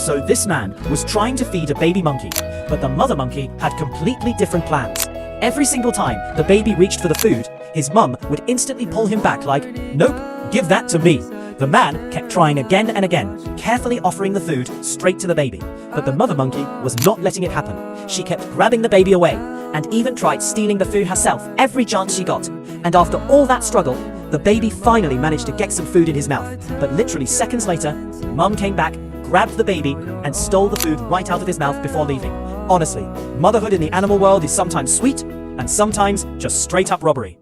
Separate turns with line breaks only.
So this man was trying to feed a baby monkey, but the mother monkey had completely different plans. Every single time the baby reached for the food, his mum would instantly pull him back like, "Nope, give that to me." The man kept trying again and again, carefully offering the food straight to the baby, but the mother monkey was not letting it happen. She kept grabbing the baby away, and even tried stealing the food herself every chance she got. And after all that struggle, the baby finally managed to get some food in his mouth. But literally seconds later, Mum came back, grabbed the baby, and stole the food right out of his mouth before leaving. Honestly, motherhood in the animal world is sometimes sweet, and sometimes just straight up robbery.